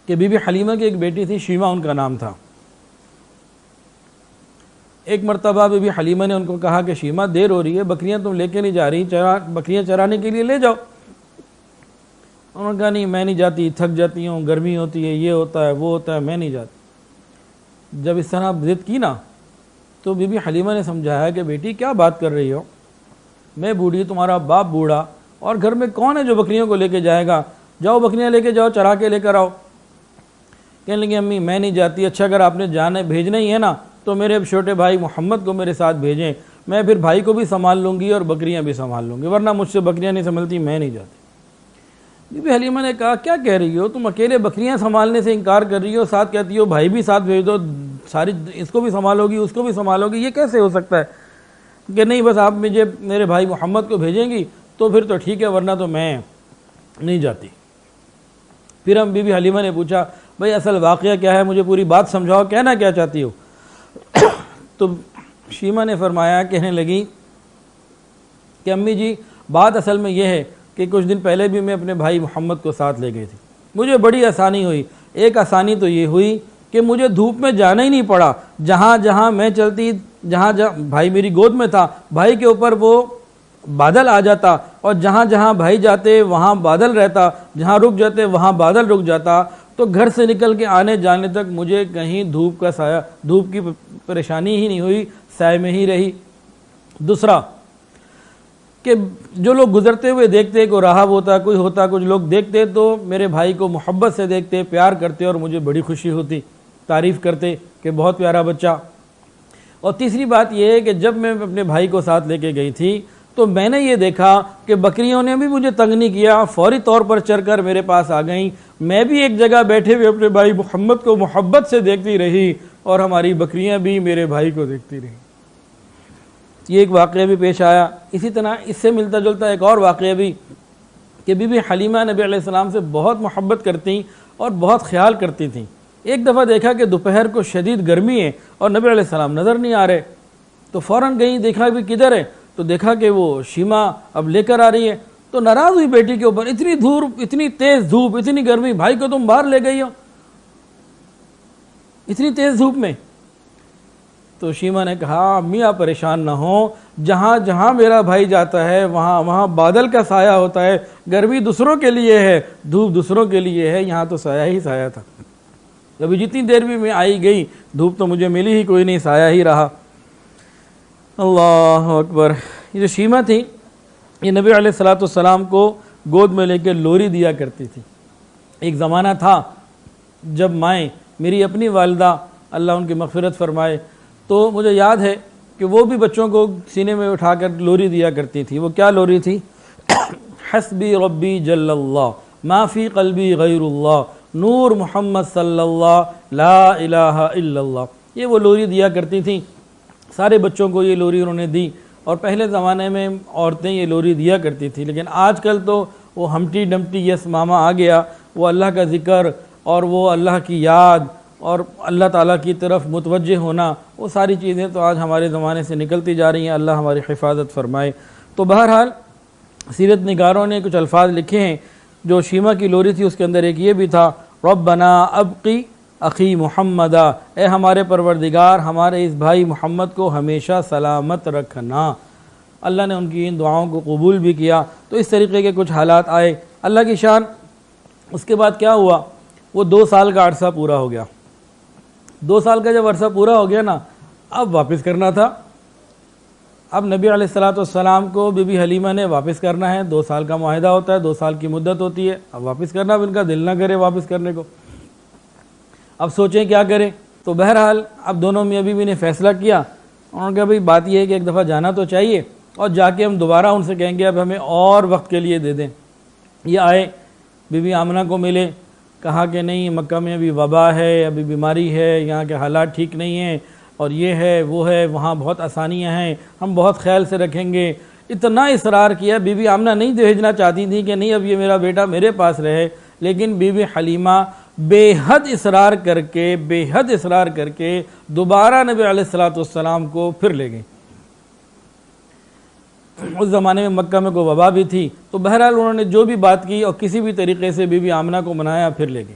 کہ be be Halima کی ایک بیٹی تھی، شیمہ ان کا نام تھا۔ ایک مرتبہ بی بی حلیمہ نے ان کو کہا کہ شیمہ دیر ہو رہی ہے، بکریاں تم لے کے نہیں جا رہی، بکریاں چرانے کے لیے لے جاؤ۔ انہوں نے کہا نہیں میں نہیں جاتی، تھک جاتی ہوں، گرمی ہوتی ہے، یہ ہوتا ہے وہ ہوتا ہے، میں نہیں جاتی۔ جب اس طرح ضد کی نا تو بی بی حلیمہ نے سمجھایا کہ بیٹی کیا بات کر رہی ہو، میں بوڑھی، تمہارا باپ بوڑھا، اور گھر میں کون ہے جو بکریوں کو لے کے جائے گا، جاؤ بکریاں لے کے جاؤ، چرا کے لے کر آؤ۔ کہنے لگی امی میں نہیں جاتی، اچھا اگر آپ نے جانا بھیجنا ہی ہے نا تو میرے چھوٹے بھائی محمد کو میرے ساتھ بھیجیں، میں پھر بھائی کو بھی سنبھال لوں گی اور بکریاں بھی سنبھال لوں گی، ورنہ مجھ سے بکریاں نہیں سنبھلتی، میں نہیں جاتی۔ بی بی حلیمہ نے کہا کیا کہہ رہی ہو تم، اکیلے بکریاں سنبھالنے سے انکار کر رہی ہو، ساتھ کہتی ہو بھائی بھی ساتھ بھیج دو، ساری اس کو بھی سنبھالو گی اس کو بھی سنبھالو گی، یہ کیسے ہو سکتا ہے؟ کہ نہیں بس آپ مجھے میرے بھائی محمد کو بھیجیں گی تو پھر تو ٹھیک ہے، ورنہ تو میں نہیں جاتی۔ پھر ہم بی بی حلیمہ نے پوچھا بھئی اصل واقعہ کیا ہے، مجھے پوری بات سمجھاؤ، کہنا کیا چاہتی ہو؟ تو شیمہ نے فرمایا، کہنے لگی کہ امی جی بات اصل میں یہ ہے کہ کچھ دن پہلے بھی میں اپنے بھائی محمد کو ساتھ لے گئی تھی، مجھے بڑی آسانی ہوئی۔ ایک آسانی تو یہ ہوئی کہ مجھے دھوپ میں جانا ہی نہیں پڑا، جہاں جہاں میں چلتی، جہاں جہاں بھائی میری گود میں تھا بھائی کے اوپر وہ بادل آ جاتا، اور جہاں جہاں بھائی جاتے وہاں بادل رہتا، جہاں رک جاتے وہاں بادل رک جاتا، تو گھر سے نکل کے آنے جانے تک مجھے کہیں دھوپ کا سایہ، دھوپ کی پریشانی ہی نہیں ہوئی، سائے میں ہی رہی۔ دوسرا کہ جو لوگ گزرتے ہوئے دیکھتے، کوئی راہب ہوتا کوئی ہوتا، کچھ لوگ دیکھتے تو میرے بھائی کو محبت سے دیکھتے، پیار کرتے، اور مجھے بڑی خوشی ہوتی، تعریف کرتے کہ بہت پیارا بچہ۔ اور تیسری بات یہ ہے کہ جب میں اپنے بھائی کو ساتھ لے کے گئی تھی تو میں نے یہ دیکھا کہ بکریوں نے بھی مجھے تنگ نہیں کیا، فوری طور پر چر کر میرے پاس آ گئیں، میں بھی ایک جگہ بیٹھے ہوئے اپنے بھائی محمد کو محبت سے دیکھتی رہی، اور ہماری بکریاں بھی میرے بھائی کو دیکھتی رہی۔ یہ ایک واقعہ بھی پیش آیا۔ اسی طرح اس سے ملتا جلتا ایک اور واقعہ بھی کہ بی بی حلیمہ نبی علیہ السلام سے بہت محبت کرتی اور بہت خیال کرتی تھیں۔ ایک دفعہ دیکھا کہ دوپہر کو شدید گرمی ہے اور نبی علیہ السلام نظر نہیں آ رہے، تو فوراً گئی، دیکھا بھی کدھر ہے، تو دیکھا کہ وہ شیمہ اب لے کر آ رہی ہے، تو ناراض ہوئی بیٹی کے اوپر، اتنی دھوپ، اتنی تیز دھوپ، اتنی گرمی، بھائی کو تم باہر لے گئی ہو اتنی تیز دھوپ میں۔ تو شیمہ نے کہا امی آپ پریشان نہ ہوں، جہاں جہاں میرا بھائی جاتا ہے وہاں وہاں بادل کا سایہ ہوتا ہے، گرمی دوسروں کے لیے ہے، دھوپ دوسروں کے لیے ہے، یہاں تو سایہ ہی سایہ تھا، ابھی جتنی دیر بھی میں آئی گئی دھوپ تو مجھے ملی ہی کوئی نہیں، سایہ ہی رہا۔ اللہ اکبر۔ یہ جو شیمہ تھی یہ نبی علیہ السلام کو گود میں لے کے لوری دیا کرتی تھی۔ ایک زمانہ تھا جب مائیں، میری اپنی والدہ اللہ ان کی مغفرت فرمائے، تو مجھے یاد ہے کہ وہ بھی بچوں کو سینے میں اٹھا کر لوری دیا کرتی تھی۔ وہ کیا لوری تھی؟ حسبی ربی جل اللہ ما فی قلبی غیر اللہ نور محمد صلی اللہ لا الہ الا اللہ، یہ وہ لوری دیا کرتی تھیں۔ سارے بچوں کو یہ لوری انہوں نے دی، اور پہلے زمانے میں عورتیں یہ لوری دیا کرتی تھی، لیکن آج کل تو وہ ہمٹی ڈمٹی یس ماما آ گیا، وہ اللہ کا ذکر اور وہ اللہ کی یاد اور اللہ تعالیٰ کی طرف متوجہ ہونا، وہ ساری چیزیں تو آج ہمارے زمانے سے نکلتی جا رہی ہیں، اللہ ہماری حفاظت فرمائے۔ تو بہرحال سیرت نگاروں نے کچھ الفاظ لکھے ہیں، جو شیمہ کی لوری تھی اس کے اندر ایک یہ بھی تھا، ربنا ابقی اخی محمدہ، اے ہمارے پروردگار ہمارے اس بھائی محمد کو ہمیشہ سلامت رکھنا۔ اللہ نے ان کی ان دعاؤں کو قبول بھی کیا۔ تو اس طریقے کے کچھ حالات آئے، اللہ کی شان۔ اس کے بعد کیا ہوا، وہ 2 سال کا عرصہ پورا ہو گیا۔ 2 سال کا جب عرصہ پورا ہو گیا نا، اب واپس کرنا تھا۔ اب نبی علیہ السلام کو بی بی حلیمہ نے واپس کرنا ہے، 2 سال کا معاہدہ ہوتا ہے، 2 سال کی مدت ہوتی ہے، اب واپس کرنا، اب ان کا دل نہ کرے واپس کرنے کو، اب سوچیں کیا کریں۔ تو بہرحال اب دونوں میاں بیوی نے فیصلہ کیا، انہوں نے کہا بھئی بات یہ ہے کہ ایک دفعہ جانا تو چاہیے، اور جا کے ہم دوبارہ ان سے کہیں گے اب ہمیں اور وقت کے لیے دے دیں۔ یہ آئے، بی بی آمنہ کو ملے، کہا کہ نہیں مکہ میں ابھی وبا ہے، ابھی بیماری ہے، یہاں کے حالات ٹھیک نہیں ہیں، اور یہ ہے وہ ہے، وہاں بہت آسانیاں ہیں، ہم بہت خیال سے رکھیں گے۔ اتنا اصرار کیا، بی بی آمنہ نہیں بھیجنا چاہتی تھی کہ نہیں اب یہ میرا بیٹا میرے پاس رہے، لیکن بی بی حلیمہ بے حد اصرار کر کے دوبارہ نبی علیہ السلام کو پھر لے گئیں۔ اس زمانے میں مکہ میں کوئی وبا بھی تھی، تو بہرحال انہوں نے جو بھی بات کی اور کسی بھی طریقے سے بی بی آمنہ کو منایا، پھر لے گئے۔